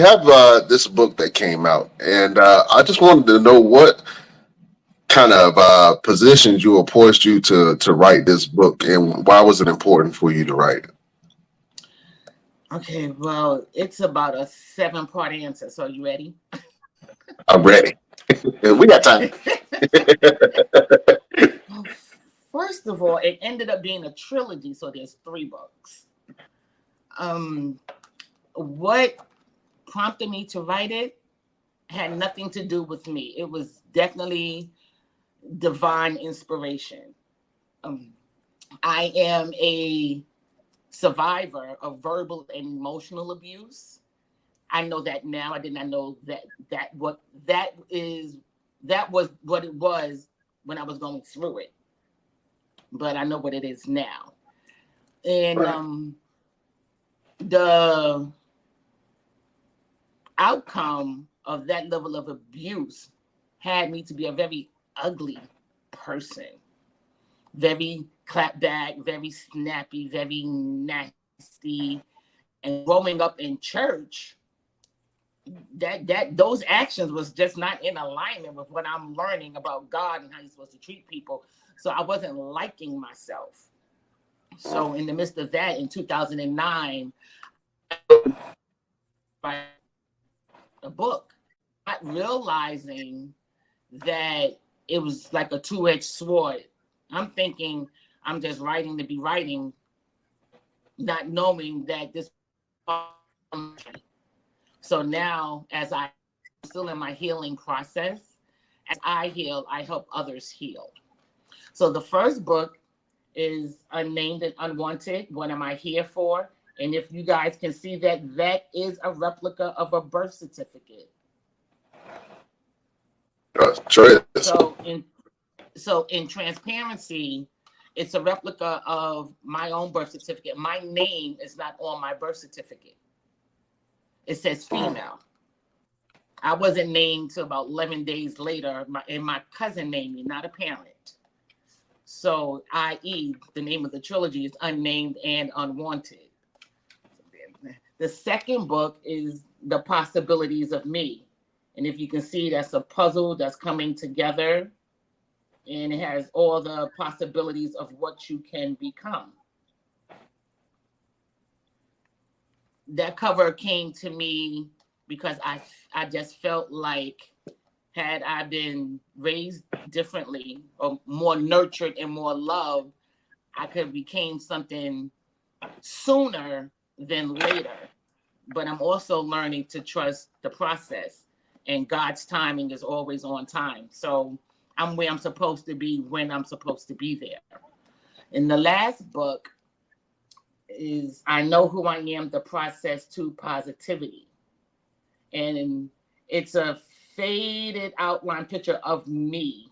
have this book that came out, and I just wanted to know what kind of positions you or pushed you to write this book, and why was it important for you to write it? Okay, well, it's about a seven-part answer. So, you ready? I'm ready. We got time. Well, first of all, it ended up being a trilogy, so there's three books. Um, what prompted me to write it had nothing to do with me. It was definitely divine inspiration. Um, I am a survivor of verbal and emotional abuse. I know that now. I did not know that was what it was when I was going through it, but I know what it is now. And Right. the outcome of that level of abuse had me to be a very ugly person, very clapback, very snappy, very nasty. And growing up in church, that those actions was just not in alignment with what I'm learning about God and how you're supposed to treat people. So I wasn't liking myself. So in the midst of that, in 2009, I write a book, not realizing that it was like a two-edged sword. I'm thinking I'm just writing to be writing, not knowing that this. So now, as I'm still in my healing process, as I heal, I help others heal. So the first book is Unnamed and Unwanted. What am I here for? And if you guys can see that, that is a replica of a birth certificate. Sure is. So in transparency, it's a replica of my own birth certificate. My name is not on my birth certificate. It says female. I wasn't named till about 11 days later, and my cousin named me, not a parent. So, i.e., the name of the trilogy is Unnamed and Unwanted. The second book is The Possibilities of Me. And if you can see, that's a puzzle that's coming together, and it has all the possibilities of what you can become. That cover came to me because I just felt like, had I been raised differently or more nurtured and more loved, I could have became something sooner than later. But I'm also learning to trust the process, and God's timing is always on time. So I'm where I'm supposed to be when I'm supposed to be there. And the last book is I Know Who I Am, The Process to Positivity. And it's a faded outline picture of me.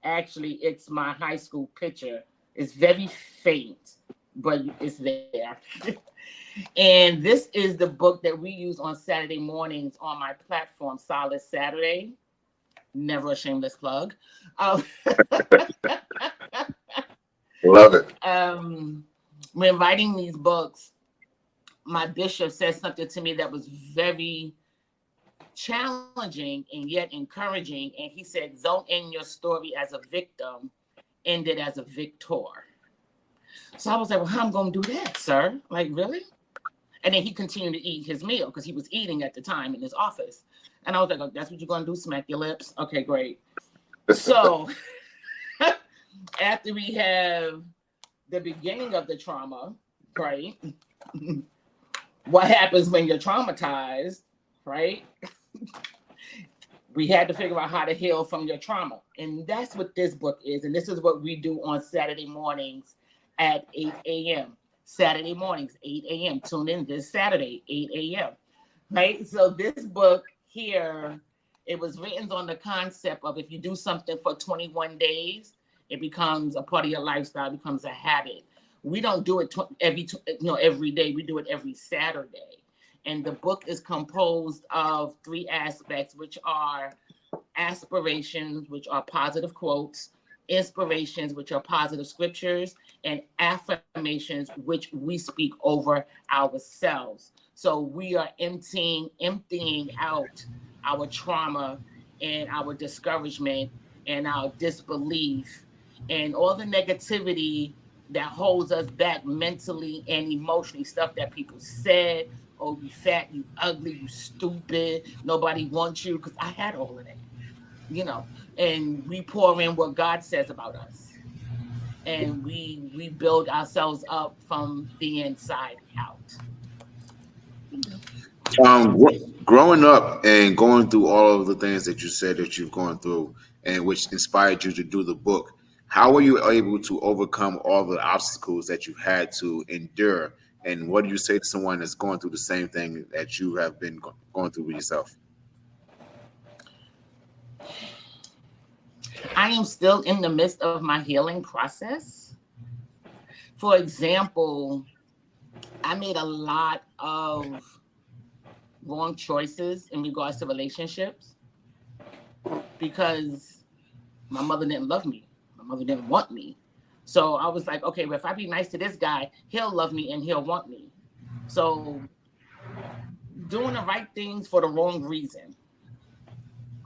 Actually, it's my high school picture. It's very faint, but it's there. And this is the book that we use on Saturday mornings on my platform, Solid Saturday. Never a shameless plug. Um, Love it. um, when writing these books, my bishop said something to me that was very challenging and yet encouraging. And he said, don't end your story as a victim, end it as a victor. So I was like, well, how am I going to do that, sir? Like, really? And then he continued to eat his meal because he was eating at the time in his office. And I was like, oh, that's what you're going to do? Smack your lips? Okay, great. So after we have the beginning of the trauma, right? What happens when you're traumatized, right? We had to figure out how to heal from your trauma. And that's what this book is. And this is what we do on Saturday mornings at 8 a.m. Saturday mornings, 8 a.m. Tune in this Saturday, 8 a.m. Right? So this book here, it was written on the concept of if you do something for 21 days, it becomes a part of your lifestyle, becomes a habit. We don't do it every day. We do it every Saturday. And the book is composed of three aspects, which are aspirations, which are positive quotes, inspirations, which are positive scriptures, and affirmations, which we speak over ourselves. So we are emptying out our trauma and our discouragement and our disbelief and all the negativity that holds us back mentally and emotionally, stuff that people said, oh, you fat, you ugly, you stupid, nobody wants you, because I had all of that, you know, and we pour in what God says about us, and we build ourselves up from the inside out. Growing up and going through all of the things that you said that you've gone through and which inspired you to do the book, how were you able to overcome all the obstacles that you had to endure? And what do you say to someone that's going through the same thing that you have been going through with yourself? I am still in the midst of my healing process. For example, I made a lot of wrong choices in regards to relationships because my mother didn't love me. My mother didn't want me. So I was like, okay, well, if I be nice to this guy, he'll love me and he'll want me. So doing the right things for the wrong reason.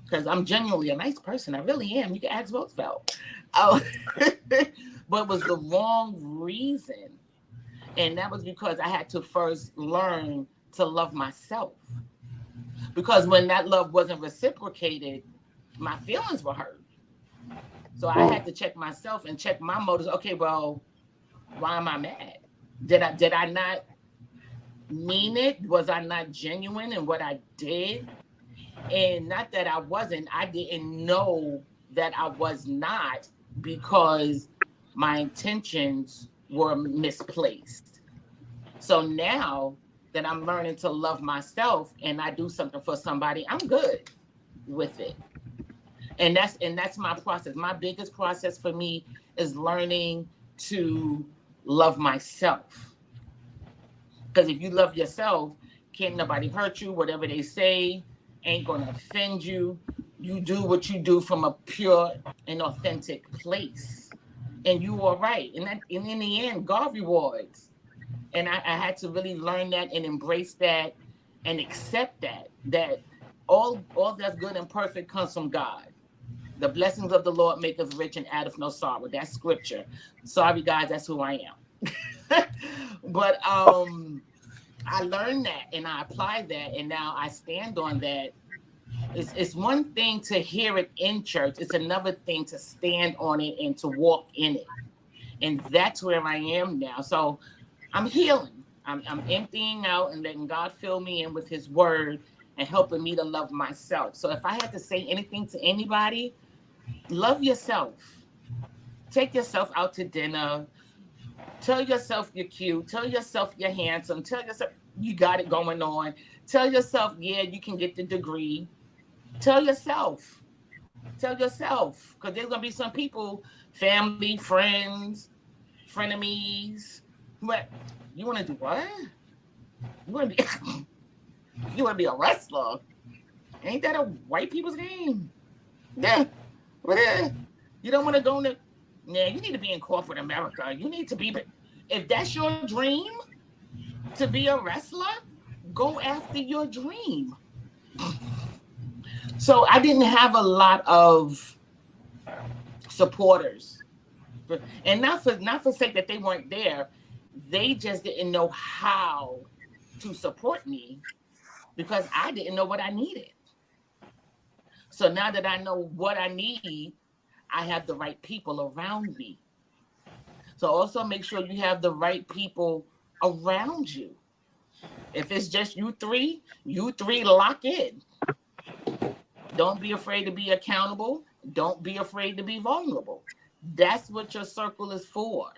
Because I'm genuinely a nice person. I really am. You can ask Roosevelt. Oh, but it was the wrong reason. And that was because I had to first learn to love myself. Because when that love wasn't reciprocated, my feelings were hurt. So I had to check myself and check my motives. Okay, well, why am I mad? Did I not mean it? Was I not genuine in what I did? And not that I wasn't, I didn't know that I was not, because my intentions were misplaced. So now that I'm learning to love myself and I do something for somebody, I'm good with it. And that's my process. My biggest process for me is learning to love myself. Because if you love yourself, can't nobody hurt you. Whatever they say ain't gonna offend you. You do what you do from a pure and authentic place, and you are right. And in the end, God rewards. And I had to really learn that and embrace that and accept that all that's good and perfect comes from God. The blessings of the Lord make us rich and addeth no sorrow. That's scripture. Sorry, guys, that's who I am. But I learned that and I applied that, and now I stand on that. It's one thing to hear it in church. It's another thing to stand on it and to walk in it. And that's where I am now. So I'm healing. I'm emptying out and letting God fill me in with his word and helping me to love myself. So if I had to say anything to anybody, love yourself. Take yourself out to dinner. Tell yourself you're cute. Tell yourself you're handsome. Tell yourself you got it going on. Tell yourself, yeah, you can get the degree. Tell yourself. Tell yourself. Because there's going to be some people, family, friends, frenemies. What? You want to do what? You want to be you want to be a wrestler? Ain't that a white people's game? Yeah. What is? You don't want to go in the. Yeah, you need to be in corporate America. You need to be. If that's your dream to be a wrestler, go after your dream. So I didn't have a lot of supporters, and not for sake that they weren't there. They just didn't know how to support me because I didn't know what I needed. So now that I know what I need, I have the right people around me. So also make sure you have the right people around you. If it's just you three lock in. Don't be afraid to be accountable. Don't be afraid to be vulnerable. That's what your circle is for.